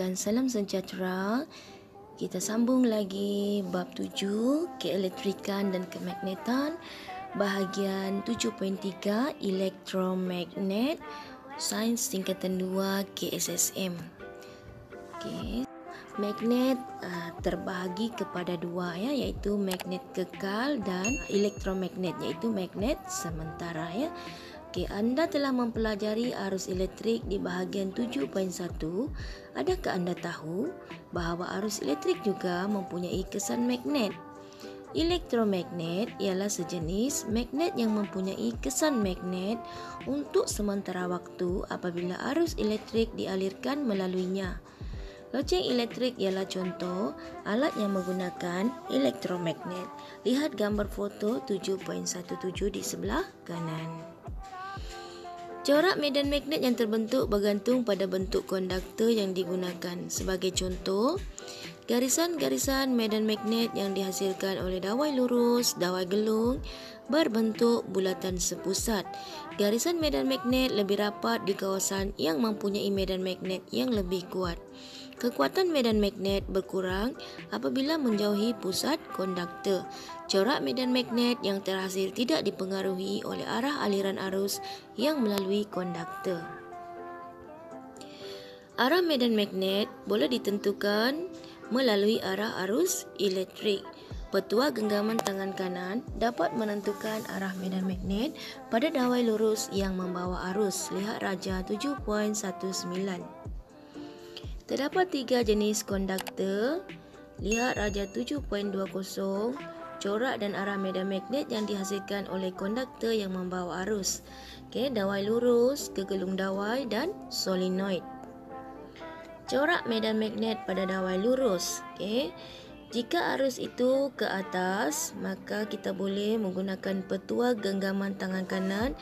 mengucapkan salam sejahtera. Kita sambung lagi bab 7, keelektrikan dan kemagnetan, bahagian 7.3, elektromagnet, sains tingkatan 2 KSSM. Okey. Magnet terbahagi kepada dua, ya, iaitu magnet kekal dan elektromagnet, iaitu magnet sementara, ya. Okey, anda telah mempelajari arus elektrik di bahagian 7.1. Adakah anda tahu bahawa arus elektrik juga mempunyai kesan magnet? Elektromagnet ialah sejenis magnet yang mempunyai kesan magnet untuk sementara waktu apabila arus elektrik dialirkan melaluinya. Loceng elektrik ialah contoh alat yang menggunakan elektromagnet. Lihat gambar foto 7.17 di sebelah kanan. Corak medan magnet yang terbentuk bergantung pada bentuk konduktor yang digunakan. Sebagai contoh, garisan-garisan medan magnet yang dihasilkan oleh dawai lurus, dawai gelung berbentuk bulatan sepusat. Garisan medan magnet lebih rapat di kawasan yang mempunyai medan magnet yang lebih kuat. Kekuatan medan magnet berkurang apabila menjauhi pusat konduktor. Corak medan magnet yang terhasil tidak dipengaruhi oleh arah aliran arus yang melalui konduktor. Arah medan magnet boleh ditentukan melalui arah arus elektrik. Petua genggaman tangan kanan dapat menentukan arah medan magnet pada dawai lurus yang membawa arus. Lihat Raja 7.19. Terdapat 3 jenis konduktor. Lihat Raja 7.20. Corak dan arah medan magnet yang dihasilkan oleh konduktor yang membawa arus. Okey, dawai lurus, gegelung dawai dan solenoid. Corak medan magnet pada dawai lurus. Okey. Jika arus itu ke atas, maka kita boleh menggunakan petua genggaman tangan kanan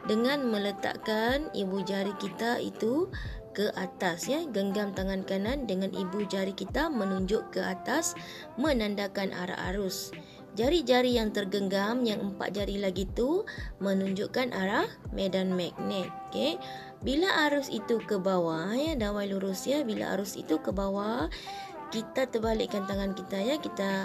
dengan meletakkan ibu jari kita itu ke atas, ya. Genggam tangan kanan dengan ibu jari kita menunjuk ke atas menandakan arah arus. Jari-jari yang tergenggam, yang 4 jari lagi tu menunjukkan arah medan magnet. Okey. Bila arus itu ke bawah, ya, dawai lurus, ya, bila arus itu ke bawah, kita terbalikkan tangan kita, ya. Kita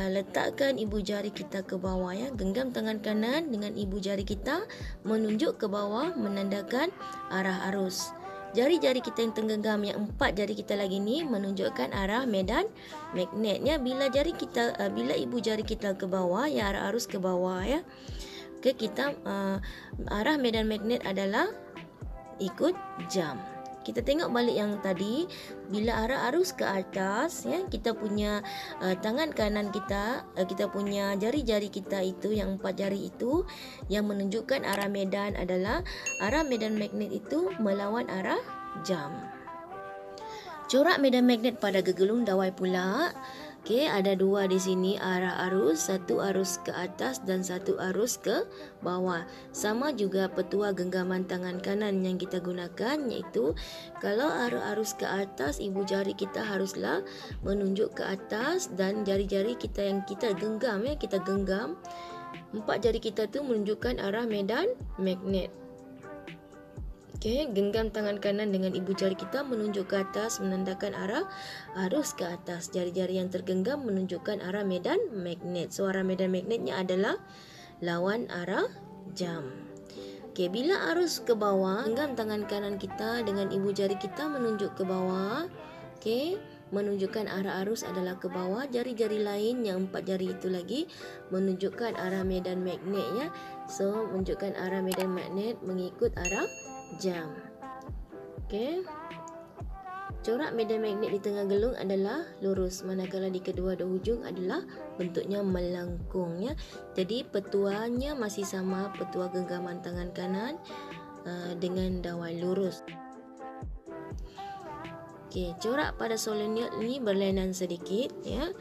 letakkan ibu jari kita ke bawah, ya. Genggam tangan kanan dengan ibu jari kita menunjuk ke bawah menandakan arah arus. Jari-jari kita yang tergenggam, yang 4 jari kita lagi ni menunjukkan arah medan magnetnya. Bila ibu jari kita ke bawah, ya, arah arus ke bawah, ya. Okey, kita arah medan magnet adalah ikut jam. Kita tengok balik yang tadi, bila arah arus ke atas, ya, kita punya tangan kanan kita, kita punya jari-jari kita itu, yang 4 jari itu, yang menunjukkan arah medan adalah arah medan magnet itu melawan arah jam. Corak medan magnet pada gegelung dawai pula. Okey, ada 2 di sini arah arus, satu arus ke atas dan satu arus ke bawah. Sama juga petua genggaman tangan kanan yang kita gunakan, iaitu kalau arah arus ke atas, ibu jari kita haruslah menunjuk ke atas dan jari-jari kita yang kita genggam, ya, kita genggam, 4 jari kita tu menunjukkan arah medan magnet. Okey, genggam tangan kanan dengan ibu jari kita menunjuk ke atas menandakan arah arus ke atas. Jari-jari yang tergenggam menunjukkan arah medan magnet. So, arah medan magnetnya adalah lawan arah jam. Okey, bila arus ke bawah, genggam tangan kanan kita dengan ibu jari kita menunjuk ke bawah. Okey, menunjukkan arah arus adalah ke bawah. Jari-jari lain yang 4 jari itu lagi menunjukkan arah medan magnet, ya. So, menunjukkan arah medan magnet mengikut arah jam. Okey. Corak medan magnet di tengah gelung adalah lurus, manakala di kedua hujung adalah bentuknya melengkung, ya. Jadi petuanya masih sama, petua genggaman tangan kanan dengan dawai lurus. Okey, corak pada solenoid ini berlainan sedikit, ya.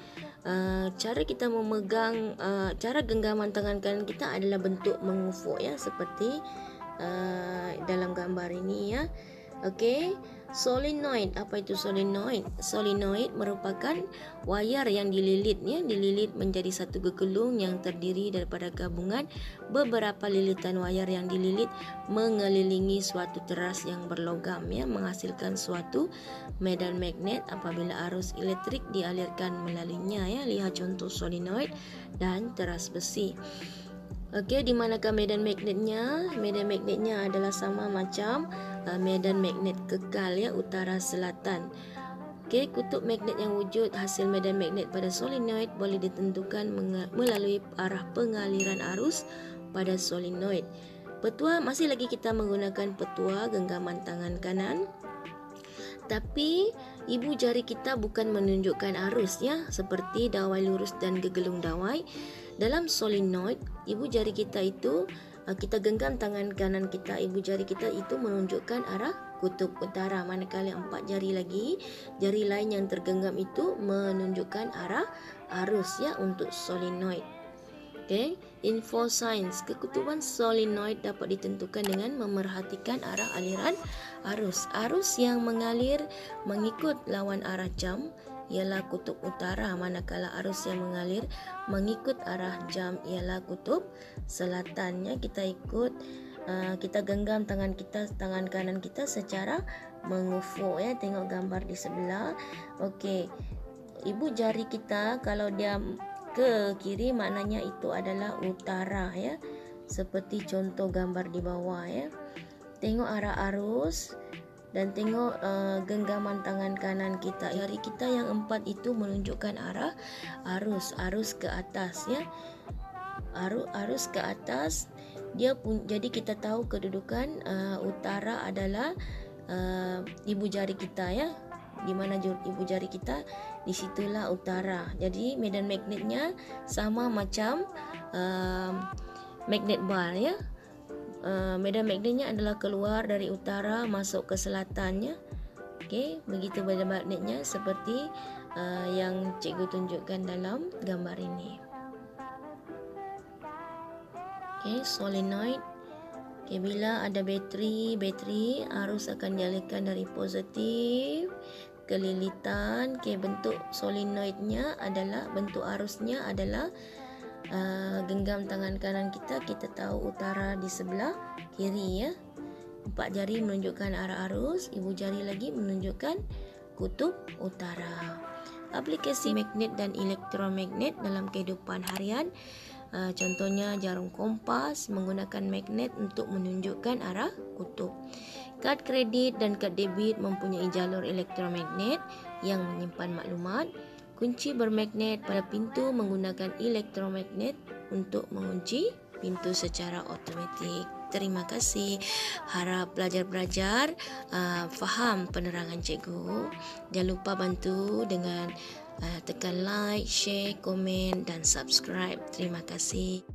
Cara kita memegang, cara genggaman tangan kanan kita adalah bentuk mengufuk, ya, seperti dalam gambar ini, ya. Okey, Solenoid. Apa itu solenoid? Solenoid merupakan wayar yang dililit menjadi satu gegelung yang terdiri daripada gabungan beberapa lilitan wayar yang dililit mengelilingi suatu teras yang berlogam menghasilkan suatu medan magnet apabila arus elektrik dialirkan melaluinya Lihat contoh solenoid dan teras besi. Okey, di manakah medan magnetnya? Medan magnetnya adalah sama macam medan magnet kekal utara selatan. Okey, kutub magnet yang wujud hasil medan magnet pada solenoid boleh ditentukan melalui arah pengaliran arus pada solenoid. Petua, masih lagi kita menggunakan petua genggaman tangan kanan. Tapi ibu jari kita bukan menunjukkan arus seperti dawai lurus dan gegelung dawai. Dalam solenoid, ibu jari kita itu kita genggam tangan kanan kita, ibu jari kita itu menunjukkan arah kutub utara, manakala 4 jari lagi, jari lain yang tergenggam itu menunjukkan arah arus untuk solenoid. Okey, info sains. Kekutuban solenoid dapat ditentukan dengan memerhatikan arah aliran arus. Arus yang mengalir mengikut lawan arah jam ialah kutub utara, manakala arus yang mengalir mengikut arah jam ialah kutub selatan. Kita genggam tangan kanan kita secara mengufuk tengok gambar di sebelah. Okey, ibu jari kita kalau dia ke kiri maknanya itu adalah utara seperti contoh gambar di bawah Tengok arah arus dan tengok genggaman tangan kanan kita. Jari kita yang 4 itu menunjukkan arah arus ke atas arus ke atas. Jadi kita tahu kedudukan utara adalah ibu jari kita Di mana ibu jari kita, di situlah utara. Jadi medan magnetnya sama macam magnet bar medan magnetnya adalah keluar dari utara masuk ke selatan Okey, begitu medan magnetnya seperti yang cikgu tunjukkan dalam gambar ini. Okey, solenoid. Okey, bila ada bateri arus akan dialihkan dari positif ke lilitan. Okey, bentuk solenoidnya adalah, bentuk arusnya adalah genggam tangan kanan kita tahu utara di sebelah kiri 4 jari menunjukkan arah arus, ibu jari lagi menunjukkan kutub utara. Aplikasi magnet dan elektromagnet dalam kehidupan harian. Contohnya jarum kompas menggunakan magnet untuk menunjukkan arah kutub. Kad kredit dan kad debit mempunyai jalur elektromagnet yang menyimpan maklumat. Kunci bermagnet pada pintu menggunakan elektromagnet untuk mengunci pintu secara automatik. Terima kasih. Harap belajar-belajar faham penerangan cikgu. Jangan lupa bantu dengan tekan like, share, komen dan subscribe. Terima kasih.